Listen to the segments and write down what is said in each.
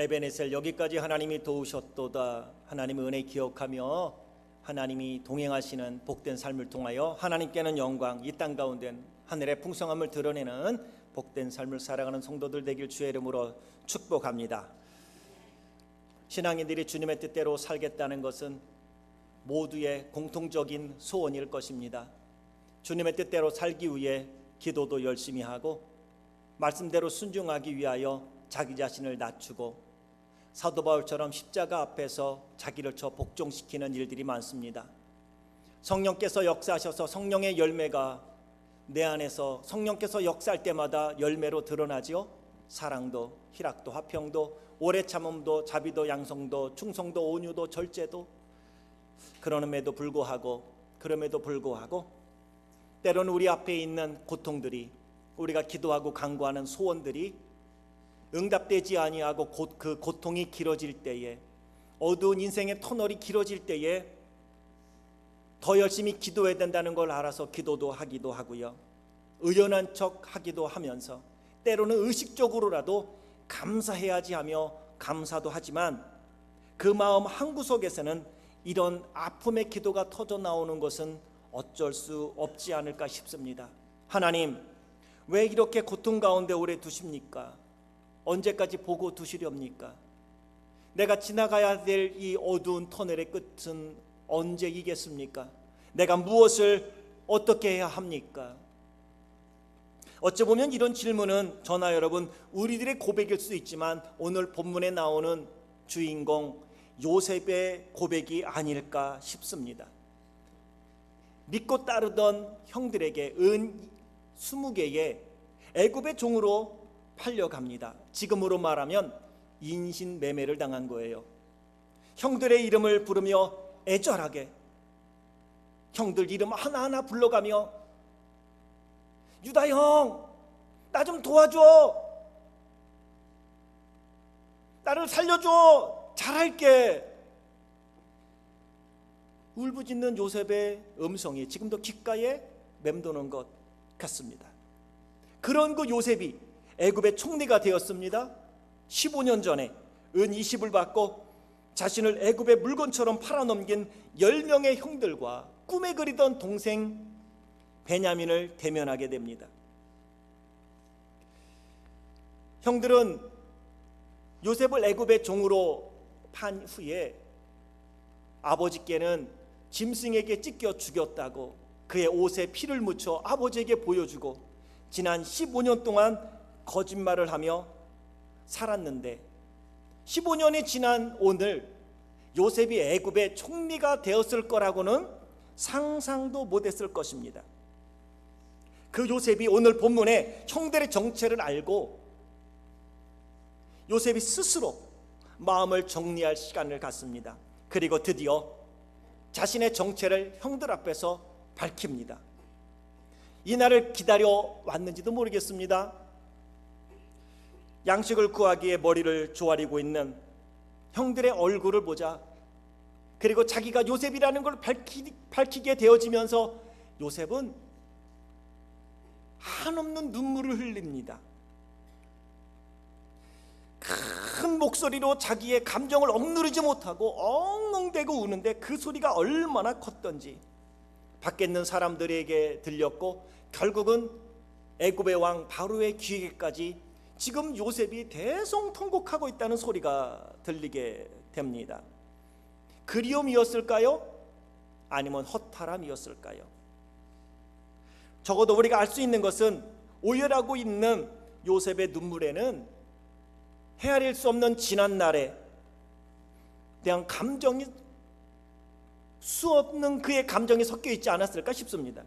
에베네셀 여기까지 하나님이 도우셨도다. 하나님의 은혜 기억하며 하나님이 동행하시는 복된 삶을 통하여 하나님께는 영광, 이 땅 가운데 하늘의 풍성함을 드러내는 복된 삶을 살아가는 성도들 되길 주의 이름으로 축복합니다. 신앙인들이 주님의 뜻대로 살겠다는 것은 모두의 공통적인 소원일 것입니다. 주님의 뜻대로 살기 위해 기도도 열심히 하고 말씀대로 순종하기 위하여 자기 자신을 낮추고 사도 바울처럼 십자가 앞에서 자기를 쳐 복종시키는 일들이 많습니다. 성령께서 역사하셔서 성령의 열매가 내 안에서 성령께서 역사할 때마다 열매로 드러나지요. 사랑도, 희락도, 화평도, 오래 참음도, 자비도, 양성도, 충성도, 온유도, 절제도. 그럼에도 불구하고 때로는 우리 앞에 있는 고통들이, 우리가 기도하고 간구하는 소원들이 응답되지 아니하고 그 고통이 길어질 때에, 어두운 인생의 터널이 길어질 때에 더 열심히 기도해야 된다는 걸 알아서 기도도 하기도 하고요, 의연한 척 하기도 하면서 때로는 의식적으로라도 감사해야지 하며 감사도 하지만 그 마음 한구석에서는 이런 아픔의 기도가 터져 나오는 것은 어쩔 수 없지 않을까 싶습니다. 하나님, 왜 이렇게 고통 가운데 오래 두십니까? 언제까지 보고 두시렵니까? 내가 지나가야 될 이 어두운 터널의 끝은 언제이겠습니까? 내가 무엇을 어떻게 해야 합니까? 어찌 보면 이런 질문은 저나 여러분 우리들의 고백일 수 있지만 오늘 본문에 나오는 주인공 요셉의 고백이 아닐까 싶습니다. 믿고 따르던 형들에게 은 20개의 애굽의 종으로 팔려갑니다. 지금으로 말하면 인신매매를 당한 거예요. 형들의 이름을 부르며 애절하게 형들 이름 하나하나 불러가며 유다 형, 나 좀 도와줘, 나를 살려줘, 잘할게. 울부짖는 요셉의 음성이 지금도 귓가에 맴도는 것 같습니다. 그런 그 요셉이 애굽의 총리가 되었습니다. 15년 전에 은 20을 받고 자신을 애굽의 물건처럼 팔아넘긴 10명의 형들과 꿈에 그리던 동생 베냐민을 대면하게 됩니다. 형들은 요셉을 애굽의 종으로 판 후에 아버지께는 짐승에게 찢겨 죽였다고 그의 옷에 피를 묻혀 아버지에게 보여주고 지난 15년 동안 거짓말을 하며 살았는데 15년이 지난 오늘 요셉이 애굽의 총리가 되었을 거라고는 상상도 못했을 것입니다. 그 요셉이 오늘 본문에 형들의 정체를 알고 요셉이 스스로 마음을 정리할 시간을 갖습니다. 그리고 드디어 자신의 정체를 형들 앞에서 밝힙니다. 이 날을 기다려 왔는지도 모르겠습니다. 양식을 구하기에 머리를 조아리고 있는 형들의 얼굴을 보자, 그리고 자기가 요셉이라는 걸 밝히게 되어지면서 요셉은 한없는 눈물을 흘립니다. 큰 목소리로 자기의 감정을 억누르지 못하고 엉엉대고 우는데 그 소리가 얼마나 컸던지 밖에 있는 사람들에게 들렸고 결국은 애굽의 왕 바로의 귀에까지 지금 요셉이 대성통곡하고 있다는 소리가 들리게 됩니다. 그리움이었을까요? 아니면 허탈함이었을까요? 적어도 우리가 알 수 있는 것은 오열하고 있는 요셉의 눈물에는 헤아릴 수 없는 지난날에 대한 감정이, 수 없는 그의 감정이 섞여 있지 않았을까 싶습니다.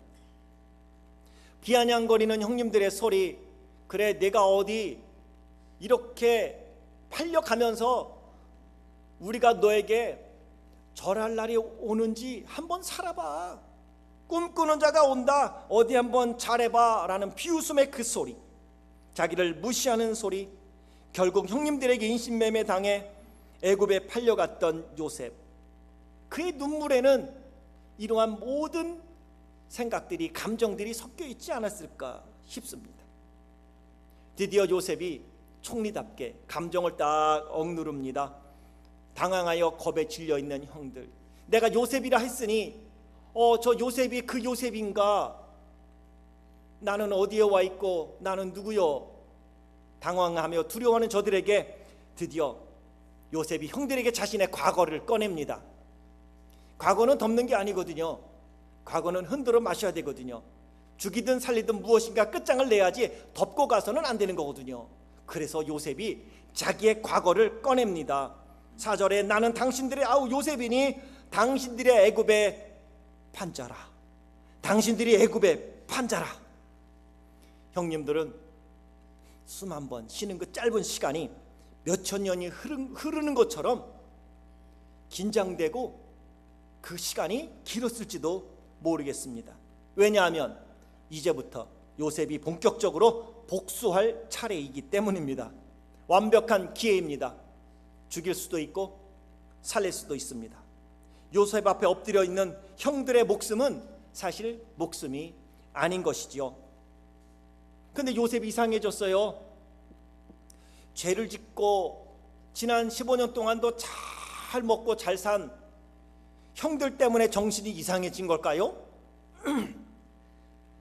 비아냥거리는 형님들의 소리, 그래 내가 어디 이렇게 팔려가면서 우리가 너에게 절할 날이 오는지 한번 살아봐, 꿈꾸는 자가 온다, 어디 한번 잘해봐 라는 비웃음의 그 소리, 자기를 무시하는 소리, 결국 형님들에게 인신매매 당해 애굽에 팔려갔던 요셉, 그의 눈물에는 이러한 모든 생각들이, 감정들이 섞여 있지 않았을까 싶습니다. 드디어 요셉이 총리답게 감정을 딱 억누릅니다. 당황하여 겁에 질려 있는 형들, 내가 요셉이라 했으니 저 요셉이 그 요셉인가? 나는 어디에 와 있고 나는 누구요? 당황하며 두려워하는 저들에게 드디어 요셉이 형들에게 자신의 과거를 꺼냅니다. 과거는 덮는 게 아니거든요. 과거는 흔들어 마셔야 되거든요. 죽이든 살리든 무엇인가 끝장을 내야지 덮고 가서는 안 되는 거거든요. 그래서 요셉이 자기의 과거를 꺼냅니다. 4절에 나는 당신들의 요셉이니 당신들의 애굽의 판자라. 당신들이 애굽의 판자라. 형님들은 수만 번 쉬는 그 짧은 시간이 몇천 년이 흐르는 것처럼 긴장되고 그 시간이 길었을지도 모르겠습니다. 왜냐하면 이제부터 요셉이 본격적으로 복수할 차례이기 때문입니다. 완벽한 기회입니다. 죽일 수도 있고 살릴 수도 있습니다. 요셉 앞에 엎드려 있는 형들의 목숨은 사실 목숨이 아닌 것이지요. 근데 요셉이 이상해졌어요. 죄를 짓고 지난 15년 동안도 잘 먹고 잘 산 형들 때문에 정신이 이상해진 걸까요?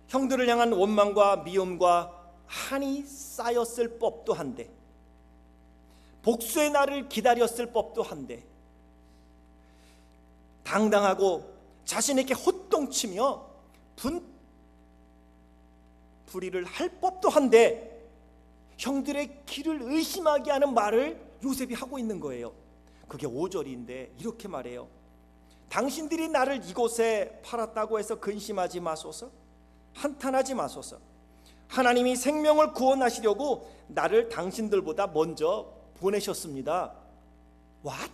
형들을 향한 원망과 미움과 한이 쌓였을 법도 한데, 복수의 날을 기다렸을 법도 한데, 당당하고 자신에게 호통치며 불의를 할 법도 한데 형들의 길을 의심하게 하는 말을 요셉이 하고 있는 거예요. 그게 5절인데 이렇게 말해요. 당신들이 나를 이곳에 팔았다고 해서 근심하지 마소서, 한탄하지 마소서. 하나님이 생명을 구원하시려고 나를 당신들보다 먼저 보내셨습니다. What?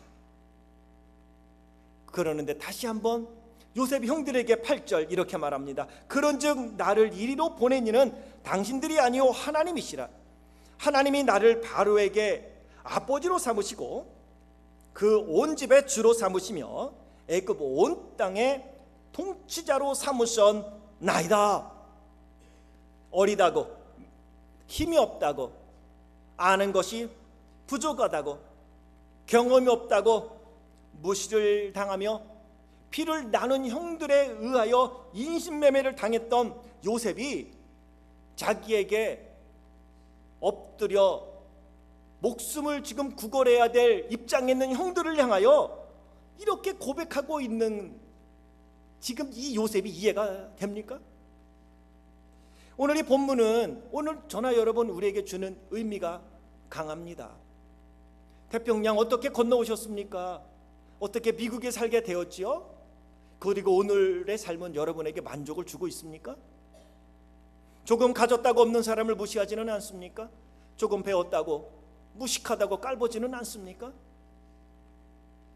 그러는데 다시 한번 요셉이 형들에게 8절 이렇게 말합니다. 그런즉 나를 이리로 보낸 이는 당신들이 아니요 하나님이시라. 하나님이 나를 바로에게 아버지로 삼으시고 그 온 집의 주로 삼으시며 애굽 온 땅의 통치자로 삼으셨나이다. 어리다고, 힘이 없다고, 아는 것이 부족하다고, 경험이 없다고 무시를 당하며 피를 나눈 형들에 의하여 인신매매를 당했던 요셉이 자기에게 엎드려 목숨을 지금 구걸해야 될 입장에 있는 형들을 향하여 이렇게 고백하고 있는 지금 이 요셉이 이해가 됩니까? 오늘 이 본문은 오늘 저나 여러분 우리에게 주는 의미가 강합니다. 태평양 어떻게 건너오셨습니까? 어떻게 미국에 살게 되었지요? 그리고 오늘의 삶은 여러분에게 만족을 주고 있습니까? 조금 가졌다고 없는 사람을 무시하지는 않습니까? 조금 배웠다고 무식하다고 깔보지는 않습니까?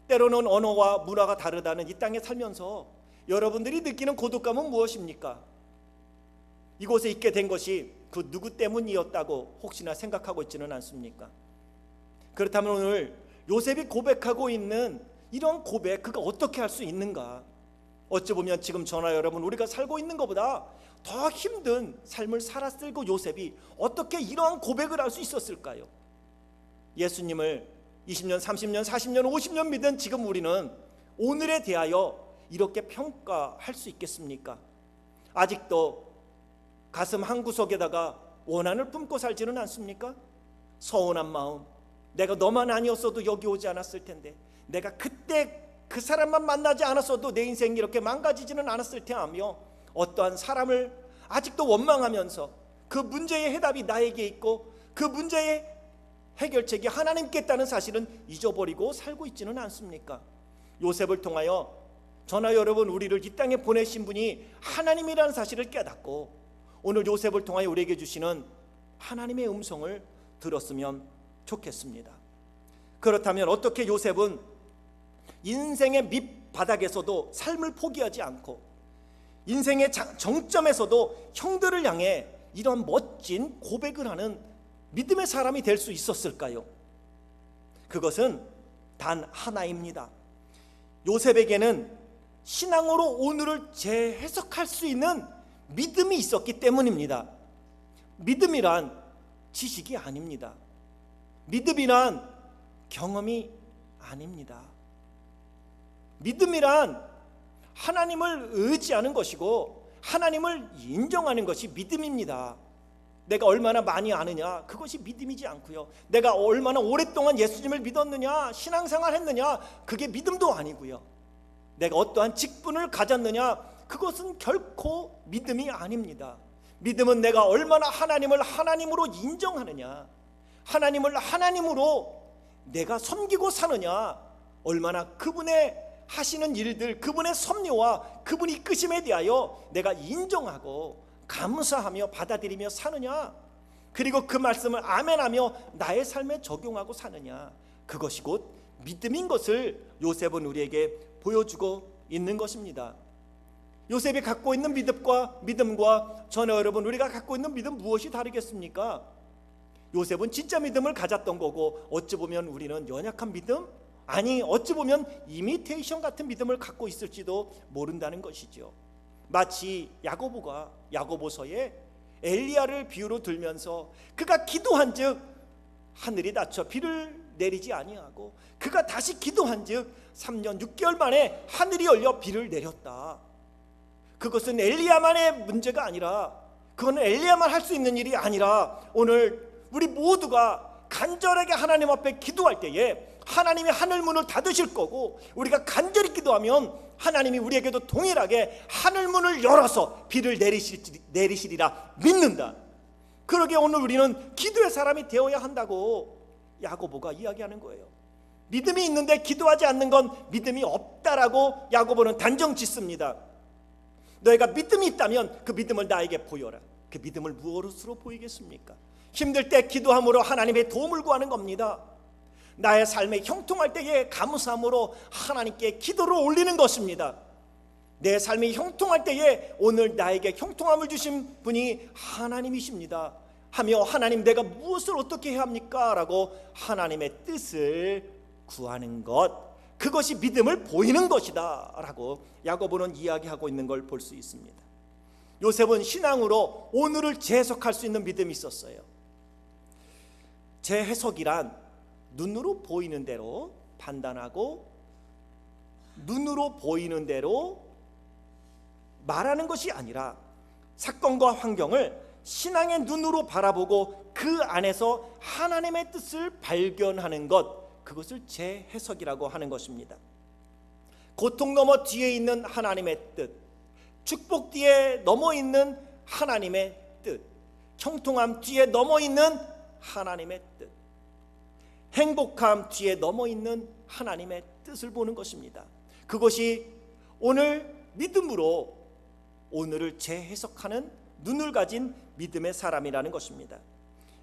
때로는 언어와 문화가 다르다는 이 땅에 살면서 여러분들이 느끼는 고독감은 무엇입니까? 이곳에 있게 된 것이 그 누구 때문이었다고 혹시나 생각하고 있지는 않습니까? 그렇다면 오늘 요셉이 고백하고 있는 이런 고백, 그가 어떻게 할 수 있는가? 어찌 보면 지금 저나 여러분 우리가 살고 있는 것보다 더 힘든 삶을 살았을 그 요셉이 어떻게 이러한 고백을 할 수 있었을까요? 예수님을 20년, 30년, 40년, 50년 믿은 지금 우리는 오늘에 대하여 이렇게 평가할 수 있겠습니까? 아직도 가슴 한구석에다가 원한을 품고 살지는 않습니까? 서운한 마음, 내가 너만 아니었어도 여기 오지 않았을 텐데, 내가 그때 그 사람만 만나지 않았어도 내 인생이 이렇게 망가지지는 않았을 테하며 어떠한 사람을 아직도 원망하면서 그 문제의 해답이 나에게 있고 그 문제의 해결책이 하나님께 있다는 사실은 잊어버리고 살고 있지는 않습니까? 요셉을 통하여 저나 여러분 우리를 이 땅에 보내신 분이 하나님이라는 사실을 깨닫고 오늘 요셉을 통하여 우리에게 주시는 하나님의 음성을 들었으면 좋겠습니다. 그렇다면 어떻게 요셉은 인생의 밑바닥에서도 삶을 포기하지 않고 인생의 정점에서도 형들을 향해 이런 멋진 고백을 하는 믿음의 사람이 될 수 있었을까요? 그것은 단 하나입니다. 요셉에게는 신앙으로 오늘을 재해석할 수 있는 믿음이 있었기 때문입니다. 믿음이란 지식이 아닙니다. 믿음이란 경험이 아닙니다. 믿음이란 하나님을 의지하는 것이고 하나님을 인정하는 것이 믿음입니다. 내가 얼마나 많이 아느냐, 그것이 믿음이지 않고요. 내가 얼마나 오랫동안 예수님을 믿었느냐, 신앙생활 했느냐, 그게 믿음도 아니고요. 내가 어떠한 직분을 가졌느냐, 그것은 결코 믿음이 아닙니다. 믿음은 내가 얼마나 하나님을 하나님으로 인정하느냐, 하나님을 하나님으로 내가 섬기고 사느냐, 얼마나 그분의 하시는 일들, 그분의 섭리와 그분 이끄심에 대하여 내가 인정하고 감사하며 받아들이며 사느냐, 그리고 그 말씀을 아멘하며 나의 삶에 적용하고 사느냐, 그것이 곧 믿음인 것을 요셉은 우리에게 보여주고 있는 것입니다. 요셉이 갖고 있는 믿음과 저는 여러분 우리가 갖고 있는 믿음 무엇이 다르겠습니까? 요셉은 진짜 믿음을 가졌던 거고, 어찌 보면 우리는 연약한 믿음? 아니, 어찌 보면 이미테이션 같은 믿음을 갖고 있을지도 모른다는 것이죠. 마치 야고보가 야고보서에 엘리야를 비유로 들면서 그가 기도한즉 하늘이 닫혀 비를 내리지 아니하고 그가 다시 기도한즉 3년 6개월 만에 하늘이 열려 비를 내렸다. 그것은 엘리야만의 문제가 아니라, 그건 엘리야만 할 수 있는 일이 아니라, 오늘 우리 모두가 간절하게 하나님 앞에 기도할 때에 하나님이 하늘 문을 닫으실 거고, 우리가 간절히 기도하면 하나님이 우리에게도 동일하게 하늘 문을 열어서 비를 내리시리라 믿는다. 그러게 오늘 우리는 기도의 사람이 되어야 한다고 야고보가 이야기하는 거예요. 믿음이 있는데 기도하지 않는 건 믿음이 없다라고 야고보는 단정 짓습니다. 너희가 믿음이 있다면 그 믿음을 나에게 보여라. 그 믿음을 무엇으로 보이겠습니까? 힘들 때 기도함으로 하나님의 도움을 구하는 겁니다. 나의 삶에 형통할 때에 감사함으로 하나님께 기도를 올리는 것입니다. 내 삶이 형통할 때에 오늘 나에게 형통함을 주신 분이 하나님이십니다 하며, 하나님 내가 무엇을 어떻게 해야 합니까? 라고 하나님의 뜻을 구하는 것, 그것이 믿음을 보이는 것이다 라고 야고보는 이야기하고 있는 걸 볼 수 있습니다. 요셉은 신앙으로 오늘을 재해석할 수 있는 믿음이 있었어요. 재해석이란 눈으로 보이는 대로 판단하고 눈으로 보이는 대로 말하는 것이 아니라 사건과 환경을 신앙의 눈으로 바라보고 그 안에서 하나님의 뜻을 발견하는 것, 그것을 재해석이라고 하는 것입니다. 고통 너머 뒤에 있는 하나님의 뜻, 축복 뒤에 넘어 있는 하나님의 뜻, 형통함 뒤에 넘어 있는 하나님의 뜻, 행복함 뒤에 넘어 있는 하나님의 뜻을 보는 것입니다. 그것이 오늘 믿음으로 오늘을 재해석하는 눈을 가진 믿음의 사람이라는 것입니다.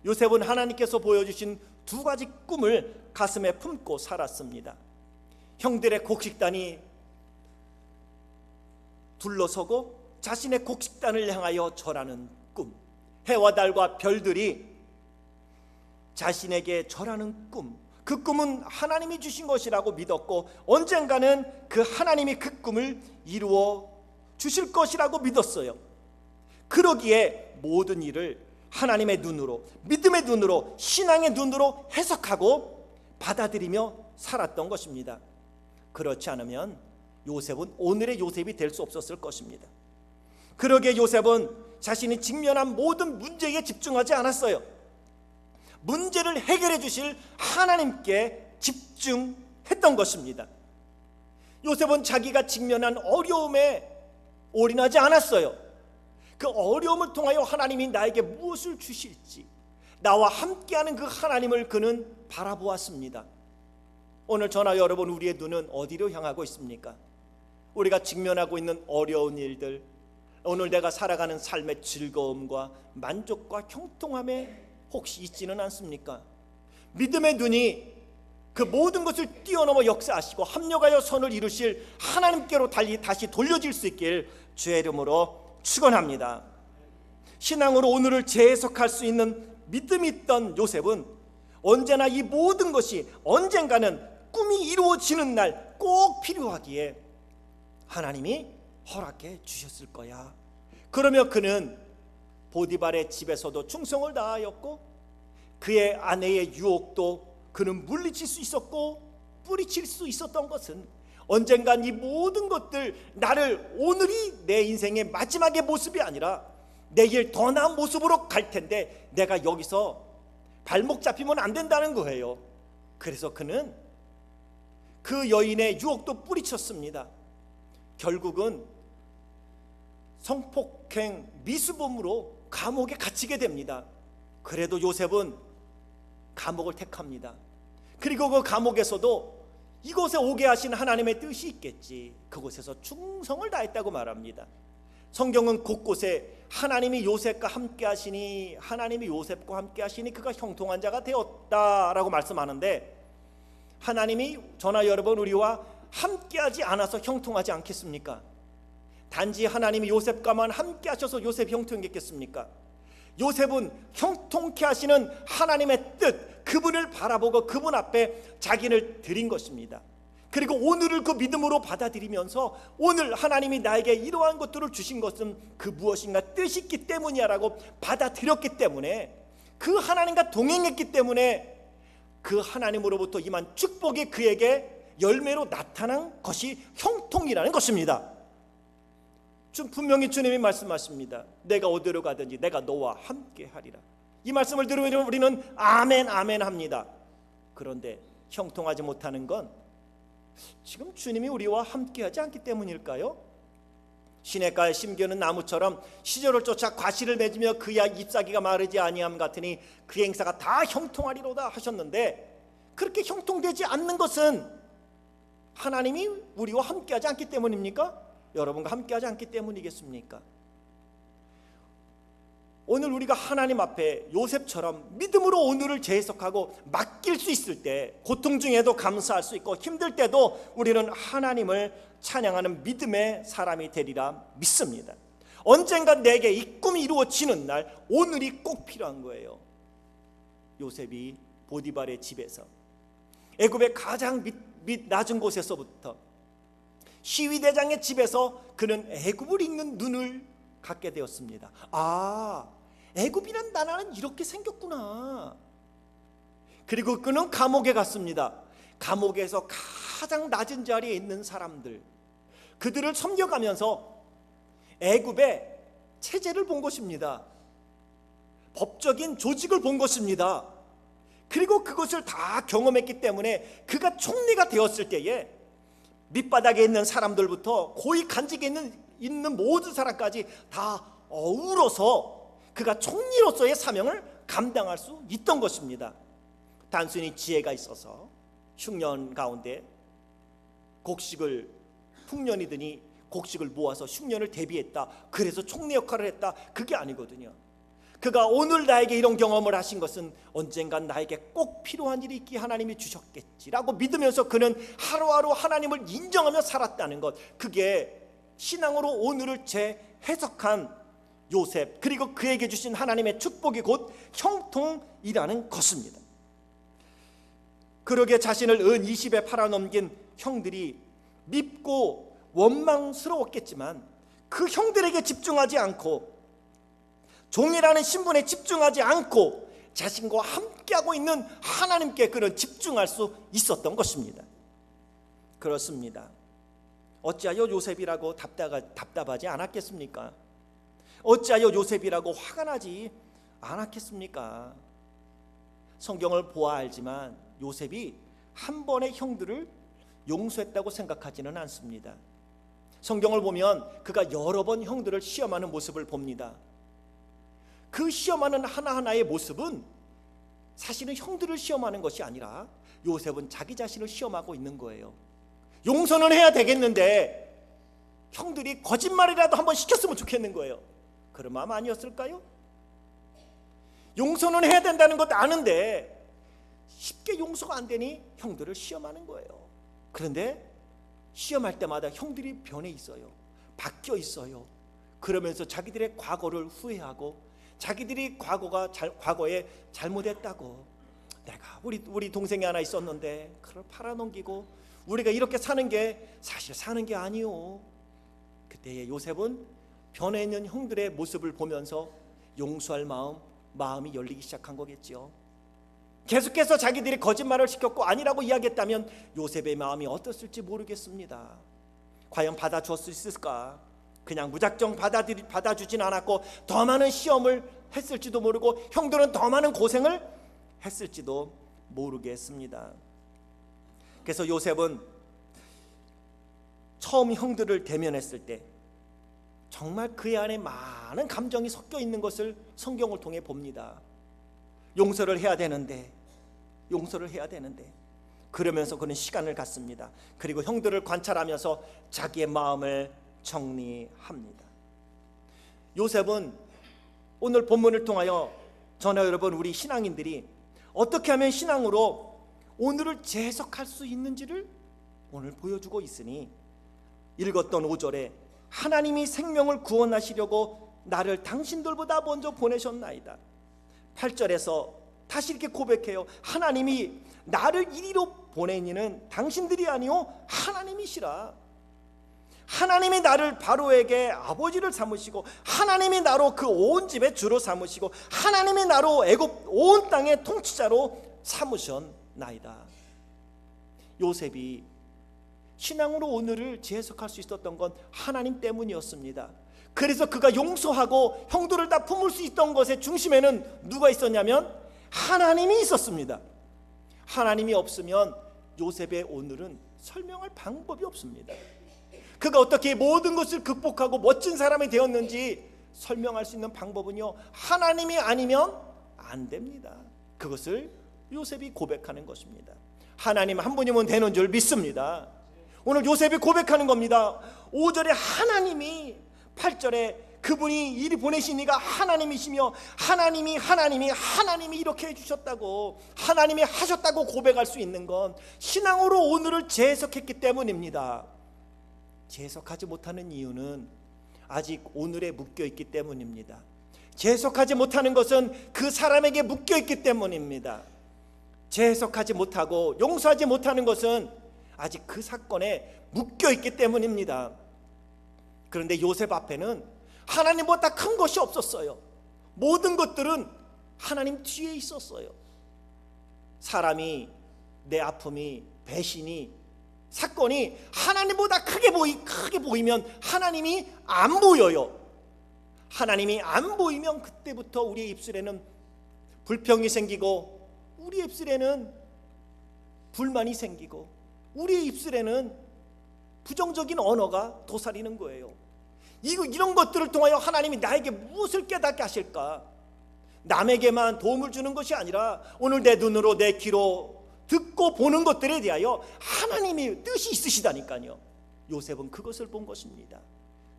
요셉은 하나님께서 보여주신 두 가지 꿈을 가슴에 품고 살았습니다. 형들의 곡식단이 둘러서고 자신의 곡식단을 향하여 절하는 꿈, 해와 달과 별들이 자신에게 절하는 꿈, 그 꿈은 하나님이 주신 것이라고 믿었고 언젠가는 그 하나님이 그 꿈을 이루어 주실 것이라고 믿었어요. 그러기에 모든 일을 하나님의 눈으로, 믿음의 눈으로, 신앙의 눈으로 해석하고 받아들이며 살았던 것입니다. 그렇지 않으면 요셉은 오늘의 요셉이 될 수 없었을 것입니다. 그러기에 요셉은 자신이 직면한 모든 문제에 집중하지 않았어요. 문제를 해결해 주실 하나님께 집중했던 것입니다. 요셉은 자기가 직면한 어려움에 올인하지 않았어요. 그 어려움을 통하여 하나님이 나에게 무엇을 주실지, 나와 함께하는 그 하나님을 그는 바라보았습니다. 오늘 저나 여러분, 우리의 눈은 어디로 향하고 있습니까? 우리가 직면하고 있는 어려운 일들, 오늘 내가 살아가는 삶의 즐거움과 만족과 형통함에 혹시 있지는 않습니까? 믿음의 눈이 그 모든 것을 뛰어넘어 역사하시고 합력하여 선을 이루실 하나님께로 다시 돌려질 수 있길 주의 이름으로 축원합니다. 신앙으로 오늘을 재해석할 수 있는 믿음이 있던 요셉은 언제나 이 모든 것이 언젠가는 꿈이 이루어지는 날 꼭 필요하기에 하나님이 허락해 주셨을 거야. 그러며 그는 보디발의 집에서도 충성을 다하였고 그의 아내의 유혹도 그는 물리칠 수 있었고 뿌리칠 수 있었던 것은 언젠간 이 모든 것들, 나를 오늘이 내 인생의 마지막의 모습이 아니라 내일 더 나은 모습으로 갈 텐데 내가 여기서 발목 잡히면 안 된다는 거예요. 그래서 그는 그 여인의 유혹도 뿌리쳤습니다. 결국은 성폭행 미수범으로 감옥에 갇히게 됩니다. 그래도 요셉은 감옥을 택합니다. 그리고 그 감옥에서도 이곳에 오게 하신 하나님의 뜻이 있겠지, 그곳에서 충성을 다했다고 말합니다. 성경은 곳곳에 하나님이 요셉과 함께 하시니, 하나님이 요셉과 함께 하시니 그가 형통한 자가 되었다라고 말씀하는데, 하나님이 저나 여러분 우리와 함께 하지 않아서 형통하지 않겠습니까? 단지 하나님이 요셉과만 함께 하셔서 요셉이 형통했겠습니까? 요셉은 형통케 하시는 하나님의 뜻, 그분을 바라보고 그분 앞에 자기를 드린 것입니다. 그리고 오늘을 그 믿음으로 받아들이면서 오늘 하나님이 나에게 이러한 것들을 주신 것은 그 무엇인가 뜻이 있기 때문이야 라고 받아들였기 때문에, 그 하나님과 동행했기 때문에 그 하나님으로부터 임한 축복이 그에게 열매로 나타난 것이 형통이라는 것입니다. 분명히 주님이 말씀하십니다. 내가 어디로 가든지 내가 너와 함께 하리라. 이 말씀을 들으면 우리는 아멘 아멘 합니다. 그런데 형통하지 못하는 건 지금 주님이 우리와 함께 하지 않기 때문일까요? 시냇가에 심겨는 나무처럼 시절을 쫓아 과실을 맺으며 그야 잎사귀가 마르지 아니함 같으니 그 행사가 다 형통하리로다 하셨는데, 그렇게 형통되지 않는 것은 하나님이 우리와 함께 하지 않기 때문입니까? 여러분과 함께 하지 않기 때문이겠습니까? 오늘 우리가 하나님 앞에 요셉처럼 믿음으로 오늘을 재해석하고 맡길 수 있을 때, 고통 중에도 감사할 수 있고 힘들 때도 우리는 하나님을 찬양하는 믿음의 사람이 되리라 믿습니다. 언젠가 내게 이 꿈이 이루어지는 날, 오늘이 꼭 필요한 거예요. 요셉이 보디발의 집에서, 애굽의 가장 밑 낮은 곳에서부터 시위대장의 집에서 그는 애굽을 읽는 눈을 갖게 되었습니다. 아, 애굽이란 나라는 이렇게 생겼구나. 그리고 그는 감옥에 갔습니다. 감옥에서 가장 낮은 자리에 있는 사람들, 그들을 섬겨가면서 애굽의 체제를 본 것입니다. 법적인 조직을 본 것입니다. 그리고 그것을 다 경험했기 때문에 그가 총리가 되었을 때에 밑바닥에 있는 사람들부터 고위 간직에 있는 모든 사람까지 다 어우러서 그가 총리로서의 사명을 감당할 수 있던 것입니다. 단순히 지혜가 있어서 흉년 가운데 곡식을, 풍년이 드니 곡식을 모아서 흉년을 대비했다, 그래서 총리 역할을 했다, 그게 아니거든요. 그가 오늘 나에게 이런 경험을 하신 것은 언젠간 나에게 꼭 필요한 일이 있기에 하나님이 주셨겠지라고 믿으면서 그는 하루하루 하나님을 인정하며 살았다는 것, 그게 신앙으로 오늘을 재해석한 요셉, 그리고 그에게 주신 하나님의 축복이 곧 형통이라는 것입니다. 그러게 자신을 은 20에 팔아넘긴 형들이 밉고 원망스러웠겠지만 그 형들에게 집중하지 않고, 종이라는 신분에 집중하지 않고 자신과 함께하고 있는 하나님께 그는 집중할 수 있었던 것입니다. 그렇습니다. 어찌하여 요셉이라고 답답하지 않았겠습니까? 어찌하여 요셉이라고 화가 나지 않았겠습니까? 성경을 보아 알지만 요셉이 한 번의 형들을 용서했다고 생각하지는 않습니다. 성경을 보면 그가 여러 번 형들을 시험하는 모습을 봅니다. 그 시험하는 하나하나의 모습은 사실은 형들을 시험하는 것이 아니라 요셉은 자기 자신을 시험하고 있는 거예요. 용서는 해야 되겠는데 형들이 거짓말이라도 한번 시켰으면 좋겠는 거예요. 그런 마음 아니었을까요? 용서는 해야 된다는 것도 아는데 쉽게 용서가 안 되니 형들을 시험하는 거예요. 그런데 시험할 때마다 형들이 변해 있어요. 바뀌어 있어요. 그러면서 자기들의 과거를 후회하고 자기들이 과거에 잘못했다고, 내가 우리 동생이 하나 있었는데 그걸 팔아넘기고 우리가 이렇게 사는 게 사실 사는 게 아니요. 그때의 요셉은 변해 있는 형들의 모습을 보면서 용서할 마음이 열리기 시작한 거겠죠. 계속해서 자기들이 거짓말을 시켰고 아니라고 이야기했다면 요셉의 마음이 어떻을지 모르겠습니다. 과연 받아줄 수 있을까? 그냥 무작정 받아주진 않았고 더 많은 시험을 했을지도 모르고 형들은 더 많은 고생을 했을지도 모르겠습니다. 그래서 요셉은 처음 형들을 대면했을 때 정말 그의 안에 많은 감정이 섞여 있는 것을 성경을 통해 봅니다. 용서를 해야 되는데 그러면서 그는 시간을 갖습니다. 그리고 형들을 관찰하면서 자기의 마음을 정리합니다. 요셉은 오늘 본문을 통하여 저나 여러분 우리 신앙인들이 어떻게 하면 신앙으로 오늘을 재해석할 수 있는지를 오늘 보여주고 있으니, 읽었던 5절에 하나님이 생명을 구원하시려고 나를 당신들보다 먼저 보내셨나이다. 8절에서 다시 이렇게 고백해요. 하나님이 나를 이리로 보낸 이는 당신들이 아니요 하나님이시라. 하나님이 나를 바로에게 아버지를 삼으시고 하나님이 나로 그 온 집의 주로 삼으시고 하나님이 나로 애굽 온 땅의 통치자로 삼으셨나이다. 요셉이 신앙으로 오늘을 재해석할 수 있었던 건 하나님 때문이었습니다. 그래서 그가 용서하고 형들을 다 품을 수 있던 것의 중심에는 누가 있었냐면 하나님이 있었습니다. 하나님이 없으면 요셉의 오늘은 설명할 방법이 없습니다. 그가 어떻게 모든 것을 극복하고 멋진 사람이 되었는지 설명할 수 있는 방법은요, 하나님이 아니면 안 됩니다. 그것을 요셉이 고백하는 것입니다. 하나님 한 분이면 되는 줄 믿습니다. 오늘 요셉이 고백하는 겁니다. 5절에 하나님이, 8절에 그분이 이리 보내신 이가 하나님이시며 하나님이 이렇게 해주셨다고, 하나님이 하셨다고 고백할 수 있는 건 신앙으로 오늘을 재해석했기 때문입니다. 재해석하지 못하는 이유는 아직 오늘에 묶여있기 때문입니다. 재해석하지 못하는 것은 그 사람에게 묶여있기 때문입니다. 재해석하지 못하고 용서하지 못하는 것은 아직 그 사건에 묶여있기 때문입니다. 그런데 요셉 앞에는 하나님보다 큰 것이 없었어요. 모든 것들은 하나님 뒤에 있었어요. 사람이, 내 아픔이, 배신이, 사건이 하나님보다 크게 보이면 하나님이 안 보여요. 하나님이 안 보이면 그때부터 우리의 입술에는 불평이 생기고, 우리의 입술에는 불만이 생기고, 우리의 입술에는 부정적인 언어가 도사리는 거예요. 이런 것들을 통하여 하나님이 나에게 무엇을 깨닫게 하실까? 남에게만 도움을 주는 것이 아니라 오늘 내 눈으로, 내 귀로 듣고 보는 것들에 대하여 하나님의 뜻이 있으시다니까요. 요셉은 그것을 본 것입니다.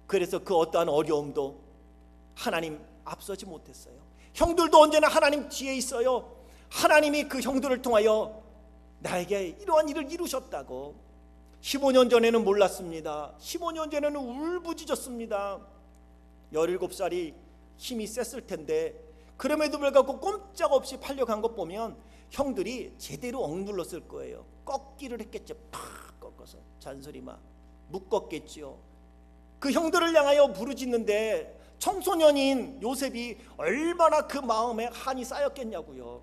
그래서 그 어떠한 어려움도 하나님 앞서지 못했어요. 형들도 언제나 하나님 뒤에 있어요. 하나님이 그 형들을 통하여 나에게 이러한 일을 이루셨다고. 15년 전에는 몰랐습니다. 15년 전에는 울부짖었습니다. 17살이 힘이 셌을 텐데 그럼에도 불구하고 꼼짝없이 팔려간 것 보면 형들이 제대로 억눌렀을 거예요. 꺾기를 했겠죠. 팍 꺾어서 잔소리 막 묶었겠지요. 그 형들을 향하여 부르짖는데 청소년인 요셉이 얼마나 그 마음에 한이 쌓였겠냐고요.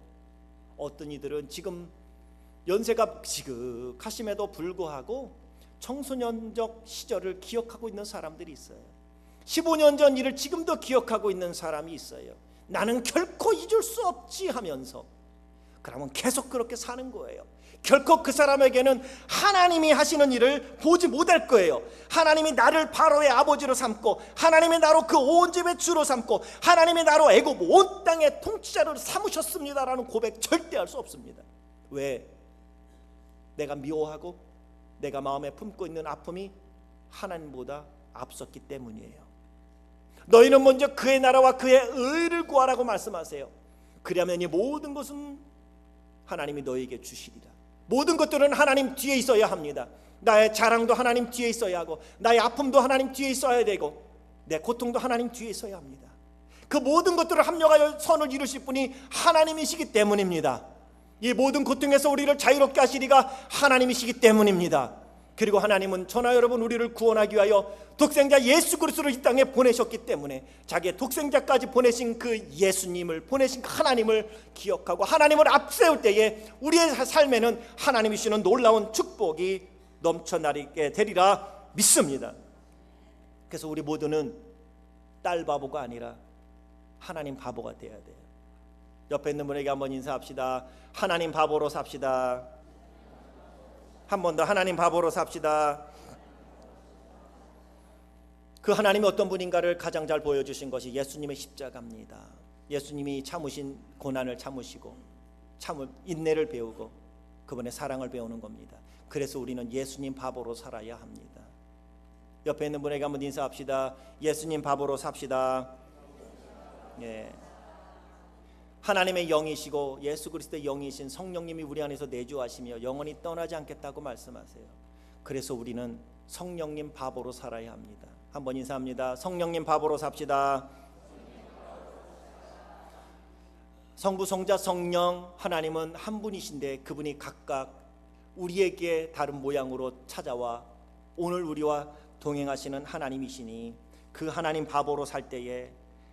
어떤 이들은 지금 연세가 지극하심에도 불구하고 청소년적 시절을 기억하고 있는 사람들이 있어요. 15년 전 일을 지금도 기억하고 있는 사람이 있어요. 나는 결코 잊을 수 없지 하면서, 그러면 계속 그렇게 사는 거예요. 결코 그 사람에게는 하나님이 하시는 일을 보지 못할 거예요. 하나님이 나를 바로의 아버지로 삼고, 하나님이 나로 그 온 집의 주로 삼고, 하나님이 나로 애굽 온 땅의 통치자를 삼으셨습니다라는 고백 절대 할 수 없습니다. 왜? 내가 미워하고 내가 마음에 품고 있는 아픔이 하나님보다 앞섰기 때문이에요. 너희는 먼저 그의 나라와 그의 의를 구하라고 말씀하세요. 그러면 이 모든 것은 하나님이 너희에게 주시리라. 모든 것들은 하나님 뒤에 있어야 합니다. 나의 자랑도 하나님 뒤에 있어야 하고, 나의 아픔도 하나님 뒤에 있어야 되고, 내 고통도 하나님 뒤에 있어야 합니다. 그 모든 것들을 합력하여 선을 이루실 분이 하나님이시기 때문입니다. 이 모든 고통에서 우리를 자유롭게 하시리가 하나님이시기 때문입니다. 그리고 하나님은 저나 여러분 우리를 구원하기 위하여 독생자 예수 그리스도를 이 땅에 보내셨기 때문에 자기의 독생자까지 보내신 그 예수님을, 보내신 그 하나님을 기억하고 하나님을 앞세울 때에 우리의 삶에는 하나님이 주시는 놀라운 축복이 넘쳐나게 되리라 믿습니다. 그래서 우리 모두는 딸 바보가 아니라 하나님 바보가 되어야 돼요. 옆에 있는 분에게 한번 인사합시다. 하나님 바보로 삽시다. 한 번 더, 하나님 바보로 삽시다. 그 하나님이 어떤 분인가를 가장 잘 보여주신 것이 예수님의 십자가입니다. 예수님이 참으신 고난을 참으시고 인내를 배우고 그분의 사랑을 배우는 겁니다. 그래서 우리는 예수님 바보로 살아야 합니다. 옆에 있는 분에게 한번 인사합시다. 예수님 바보로 삽시다. 예. 하나님의 영이시고 예수 그리스도의 영이신 성령님이 우리 안에서 내주하시며 영원히 떠나지 않겠다고 말씀하세요. 그래서 우리는 성령님 바보로 살아야 합니다. 한번 인사합니다. 성령님 바보로 삽시다. 성부, 성자, 성령 하나님은 한 분이신데 그분이 각각 우리에게 다른 모양으로 찾아와 오늘 우리와 동행하시는 하나님이시니 그 하나님 바보로 살 때에,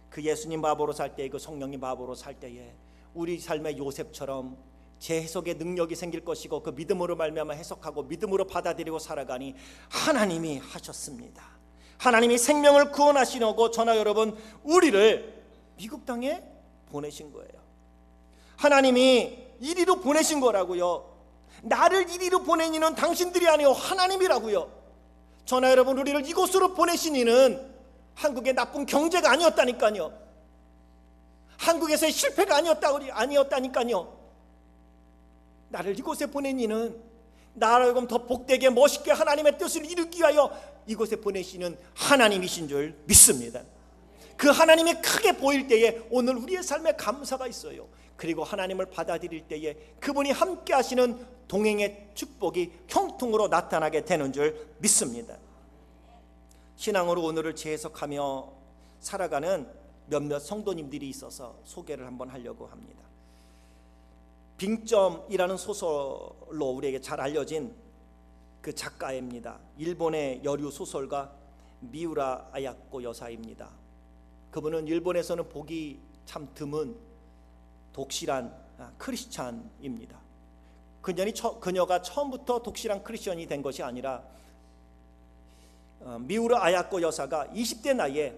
그 예수님 바보로 살 때에, 그 성령님 바보로 살 때에 우리 삶의 요셉처럼 재해석의 능력이 생길 것이고 그 믿음으로 말미암아 해석하고 믿음으로 받아들이고 살아가니 하나님이 하셨습니다. 하나님이 생명을 구원하시려고 저나 여러분 우리를 미국 땅에 보내신 거예요. 하나님이 이리로 보내신 거라고요. 나를 이리로 보낸 이는 당신들이 아니요 하나님이라고요. 저나 여러분 우리를 이곳으로 보내신 이는 한국의 나쁜 경제가 아니었다니까요. 한국에서의 실패가 아니었다니까요. 나를 이곳에 보낸 이는 나를 더 복되게 멋있게 하나님의 뜻을 이루기 위하여 이곳에 보내시는 하나님이신 줄 믿습니다. 그 하나님이 크게 보일 때에 오늘 우리의 삶에 감사가 있어요. 그리고 하나님을 받아들일 때에 그분이 함께 하시는 동행의 축복이 형통으로 나타나게 되는 줄 믿습니다. 신앙으로 오늘을 재해석하며 살아가는 몇몇 성도님들이 있어서 소개를 한번 하려고 합니다. 빙점이라는 소설로 우리에게 잘 알려진 그 작가입니다. 일본의 여류 소설가 미우라 아야코 여사입니다. 그분은 일본에서는 보기 참 드문 독실한 크리스찬입니다. 그녀가 처음부터 독실한 크리스천이 된 것이 아니라 미우라 아야코 여사가 20대 나이에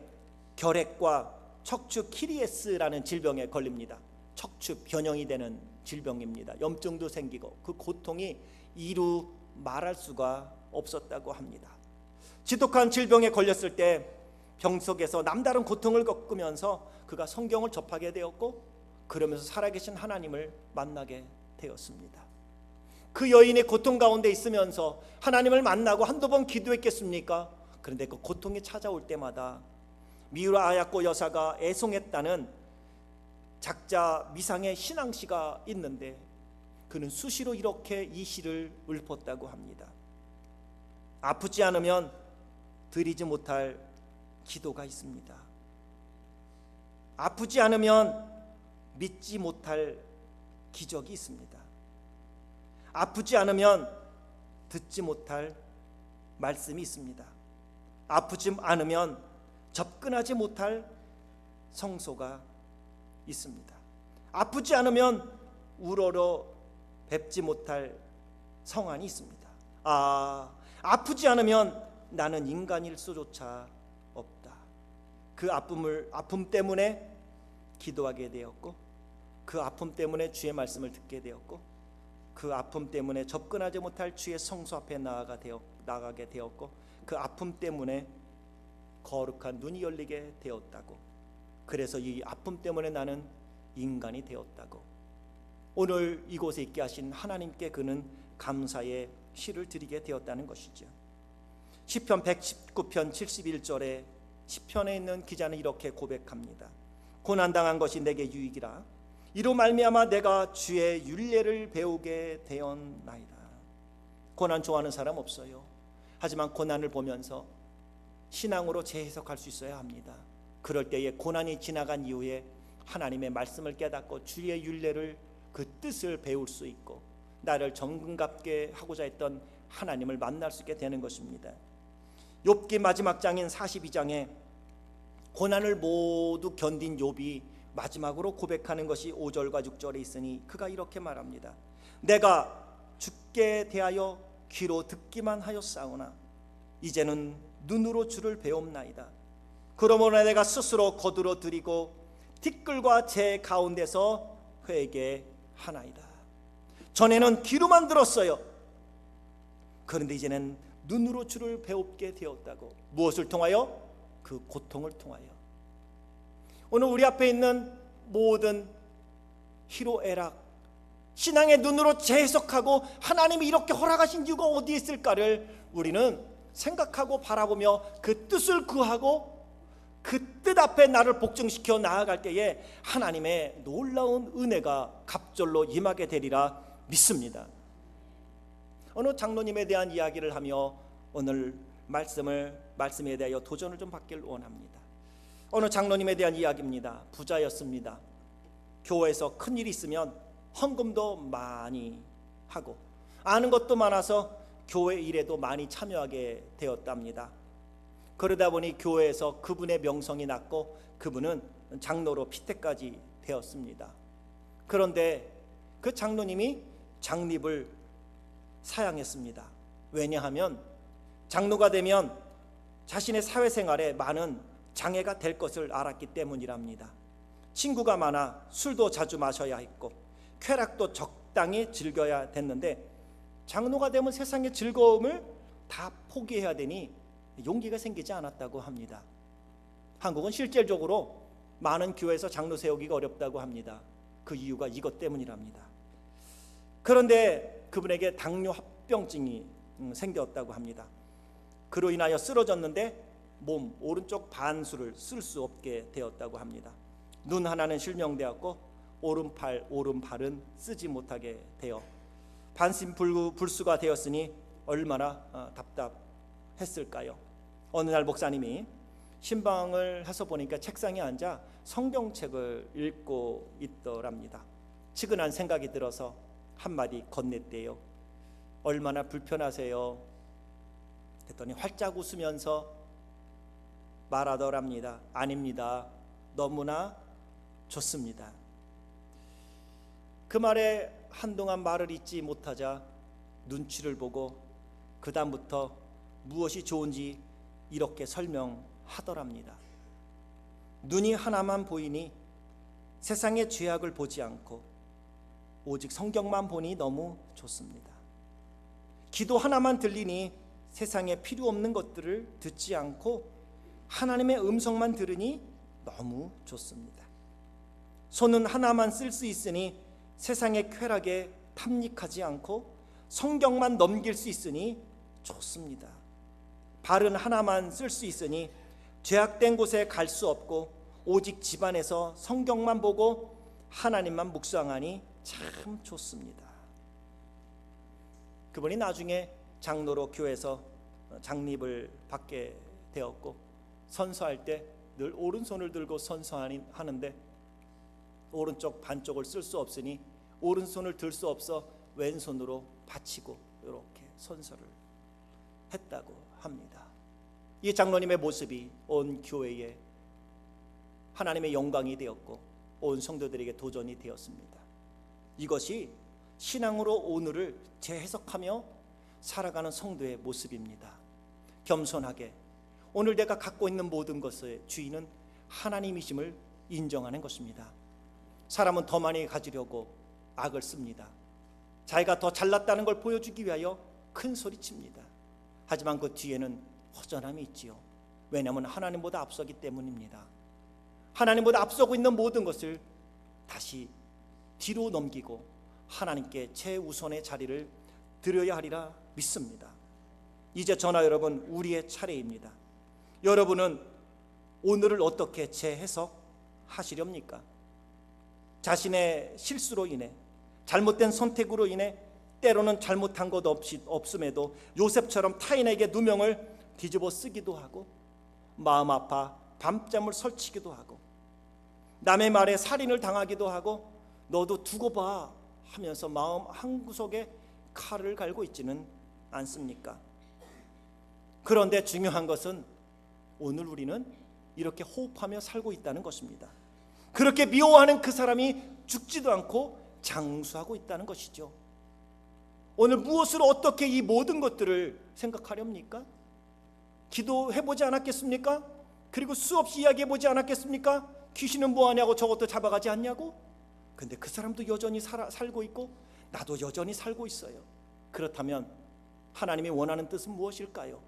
결핵과 척추 키리에스라는 질병에 걸립니다. 척추 변형이 되는 질병입니다. 염증도 생기고 그 고통이 이루 말할 수가 없었다고 합니다. 지독한 질병에 걸렸을 때 병석에서 남다른 고통을 겪으면서 그가 성경을 접하게 되었고 그러면서 살아계신 하나님을 만나게 되었습니다. 그 여인의 고통 가운데 있으면서 하나님을 만나고 한두 번 기도했겠습니까? 그런데 그 고통이 찾아올 때마다 미우라 아야코 여사가 애송했다는 작자 미상의 신앙시가 있는데 그는 수시로 이렇게 이 시를 읊었다고 합니다. 아프지 않으면 드리지 못할 기도가 있습니다. 아프지 않으면 믿지 못할 기적이 있습니다. 아프지 않으면 듣지 못할 말씀이 있습니다. 아프지 않으면 접근하지 못할 성소가 있습니다. 아프지 않으면 우러러 뵙지 못할 성안이 있습니다. 아프지 않으면 나는 인간일 수조차 없다. 그 아픔 때문에 기도하게 되었고 그 아픔 때문에 주의 말씀을 듣게 되었고 그 아픔 때문에 접근하지 못할 주의 성소 앞에 나가게 되었고 그 아픔 때문에 거룩한 눈이 열리게 되었다고. 그래서 이 아픔 때문에 나는 인간이 되었다고. 오늘 이곳에 있게 하신 하나님께 그는 감사의 시를 드리게 되었다는 것이죠. 시편 119편 71절에 시편에 있는 기자는 이렇게 고백합니다. 고난당한 것이 내게 유익이라. 이로 말미암아 내가 주의 율례를 배우게 되었나이다. 고난 좋아하는 사람 없어요. 하지만 고난을 보면서 신앙으로 재해석할 수 있어야 합니다. 그럴 때에 고난이 지나간 이후에 하나님의 말씀을 깨닫고 주의 율례를 그 뜻을 배울 수 있고 나를 정금같게 하고자 했던 하나님을 만날 수 있게 되는 것입니다. 욥기 마지막 장인 42장에 고난을 모두 견딘 욥이 마지막으로 고백하는 것이 5절과 6절에 있으니 그가 이렇게 말합니다. 내가 주께 대하여 귀로 듣기만 하였사오나 이제는 눈으로 주를 배움나이다. 그러므로 내가 스스로 거두러 드리고 티끌과 재 가운데서 회개하나이다. 전에는 귀로만 들었어요. 그런데 이제는 눈으로 주를 배웁게 되었다고. 무엇을 통하여? 그 고통을 통하여. 오늘 우리 앞에 있는 모든 희로애락, 신앙의 눈으로 재해석하고 하나님이 이렇게 허락하신 이유가 어디에 있을까를 우리는 생각하고 바라보며 그 뜻을 구하고 그 뜻 앞에 나를 복종시켜 나아갈 때에 하나님의 놀라운 은혜가 갑절로 임하게 되리라 믿습니다. 어느 장로님에 대한 이야기를 하며 오늘 말씀에 대하여 도전을 좀 받길 원합니다. 어느 장로님에 대한 이야기입니다. 부자였습니다. 교회에서 큰일이 있으면 헌금도 많이 하고 아는 것도 많아서 교회 일에도 많이 참여하게 되었답니다. 그러다 보니 교회에서 그분의 명성이 났고 그분은 장로로 피태까지 되었습니다. 그런데 그 장로님이 장립을 사양했습니다. 왜냐하면 장로가 되면 자신의 사회생활에 많은 장애가 될 것을 알았기 때문이랍니다. 친구가 많아 술도 자주 마셔야 했고 쾌락도 적당히 즐겨야 됐는데 장로가 되면 세상의 즐거움을 다 포기해야 되니 용기가 생기지 않았다고 합니다. 한국은 실질적으로 많은 교회에서 장로 세우기가 어렵다고 합니다. 그 이유가 이것 때문이랍니다. 그런데 그분에게 당뇨 합병증이 생겼다고 합니다. 그로 인하여 쓰러졌는데 몸 오른쪽 반수를 쓸 수 없게 되었다고 합니다. 눈 하나는 실명되었고 오른발은 쓰지 못하게 되어 반신불수가 되었으니 얼마나 답답했을까요? 어느 날 목사님이 신방을 해서 보니까 책상에 앉아 성경책을 읽고 있더랍니다. 측은한 생각이 들어서 한마디 건넸대요. 얼마나 불편하세요? 그랬더니 활짝 웃으면서 말하더랍니다. 아닙니다. 너무나 좋습니다. 그 말에 한동안 말을 잇지 못하자 눈치를 보고 그 다음부터 무엇이 좋은지 이렇게 설명하더랍니다. 눈이 하나만 보이니 세상의 죄악을 보지 않고 오직 성경만 보니 너무 좋습니다. 기도 하나만 들리니 세상에 필요 없는 것들을 듣지 않고 하나님의 음성만 들으니 너무 좋습니다. 손은 하나만 쓸 수 있으니 세상의 쾌락에 탐닉하지 않고 성경만 넘길 수 있으니 좋습니다. 발은 하나만 쓸 수 있으니 죄악된 곳에 갈 수 없고 오직 집안에서 성경만 보고 하나님만 묵상하니 참 좋습니다. 그분이 나중에 장로로 교회에서 장립을 받게 되었고 선서할 때 늘 오른손을 들고 선서하는데 오른쪽 반쪽을 쓸 수 없으니 오른손을 들 수 없어 왼손으로 받치고 이렇게 선서를 했다고 합니다. 이 장로님의 모습이 온 교회에 하나님의 영광이 되었고 온 성도들에게 도전이 되었습니다. 이것이 신앙으로 오늘을 재해석하며 살아가는 성도의 모습입니다. 겸손하게 오늘 내가 갖고 있는 모든 것의 주인은 하나님이심을 인정하는 것입니다. 사람은 더 많이 가지려고 악을 씁니다. 자기가 더 잘났다는 걸 보여주기 위하여 큰 소리칩니다. 하지만 그 뒤에는 허전함이 있지요. 왜냐하면 하나님보다 앞서기 때문입니다. 하나님보다 앞서고 있는 모든 것을 다시 뒤로 넘기고 하나님께 최우선의 자리를 드려야 하리라 믿습니다. 이제 저나 여러분 우리의 차례입니다. 여러분은 오늘을 어떻게 재해석하시렵니까? 자신의 실수로 인해 잘못된 선택으로 인해 때로는 잘못한 것 없음에도 요셉처럼 타인에게 누명을 뒤집어 쓰기도 하고 마음 아파 밤잠을 설치기도 하고 남의 말에 살인을 당하기도 하고 너도 두고 봐 하면서 마음 한구석에 칼을 갈고 있지는 않습니까? 그런데 중요한 것은 오늘 우리는 이렇게 호흡하며 살고 있다는 것입니다. 그렇게 미워하는 그 사람이 죽지도 않고 장수하고 있다는 것이죠. 오늘 무엇으로 어떻게 이 모든 것들을 생각하렵니까? 기도해보지 않았겠습니까? 그리고 수없이 이야기해보지 않았겠습니까? 귀신은 뭐하냐고, 저것도 잡아가지 않냐고? 근데 그 사람도 여전히 살고 있고 나도 여전히 살고 있어요. 그렇다면 하나님이 원하는 뜻은 무엇일까요?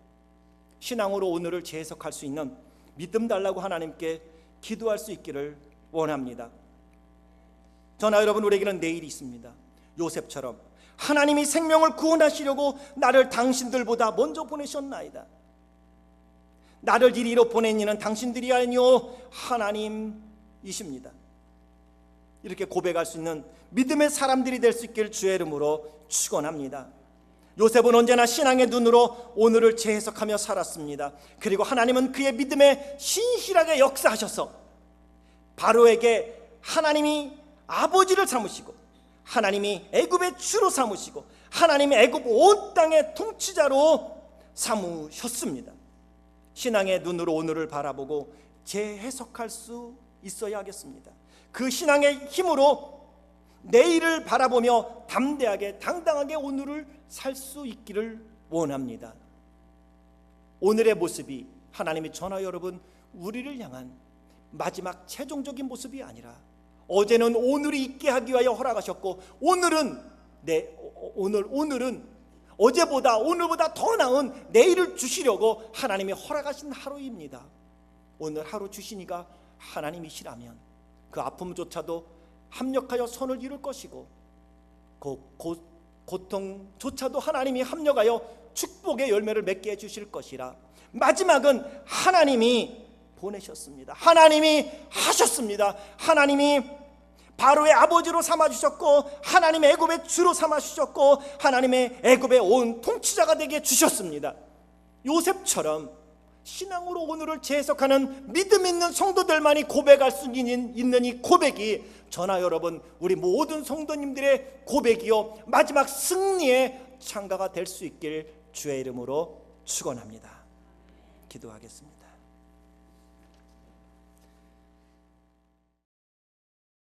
신앙으로 오늘을 재해석할 수 있는 믿음 달라고 하나님께 기도할 수 있기를 원합니다. 저나 여러분, 우리에게는 내일이 있습니다. 요셉처럼 하나님이 생명을 구원하시려고 나를 당신들보다 먼저 보내셨나이다. 나를 이리로 보낸 이는 당신들이 아니요 하나님이십니다. 이렇게 고백할 수 있는 믿음의 사람들이 될 수 있기를 주의 이름으로 축원합니다. 요셉은 언제나 신앙의 눈으로 오늘을 재해석하며 살았습니다. 그리고 하나님은 그의 믿음에 신실하게 역사하셔서 바로에게 하나님이 아버지를 삼으시고 하나님이 애굽의 주로 삼으시고 하나님이 애굽 온 땅의 통치자로 삼으셨습니다. 신앙의 눈으로 오늘을 바라보고 재해석할 수 있어야 하겠습니다. 그 신앙의 힘으로 내일을 바라보며 담대하게 당당하게 오늘을 살 수 있기를 원합니다. 오늘의 모습이 하나님이 저나 여러분 우리를 향한 마지막 최종적인 모습이 아니라 어제는 오늘이 있게 하기 위하여 허락하셨고 오늘은 어제보다 오늘보다 더 나은 내일을 주시려고 하나님이 허락하신 하루입니다. 오늘 하루 주시니가 하나님이시라면 그 아픔조차도 합력하여 선을 이룰 것이고 그 고통조차도 하나님이 합력하여 축복의 열매를 맺게 해주실 것이라 마지막은 하나님이 보내셨습니다. 하나님이 하셨습니다. 하나님이 바로의 아버지로 삼아주셨고 하나님의 애굽의 주로 삼아주셨고 하나님의 애굽의 온 통치자가 되게 주셨습니다. 요셉처럼 신앙으로 오늘을 재해석하는 믿음 있는 성도들만이 고백할 수 있는 이 고백이 저나 여러분 우리 모든 성도님들의 고백이요 마지막 승리의 창가가 될 수 있길 주의 이름으로 축원합니다. 기도하겠습니다.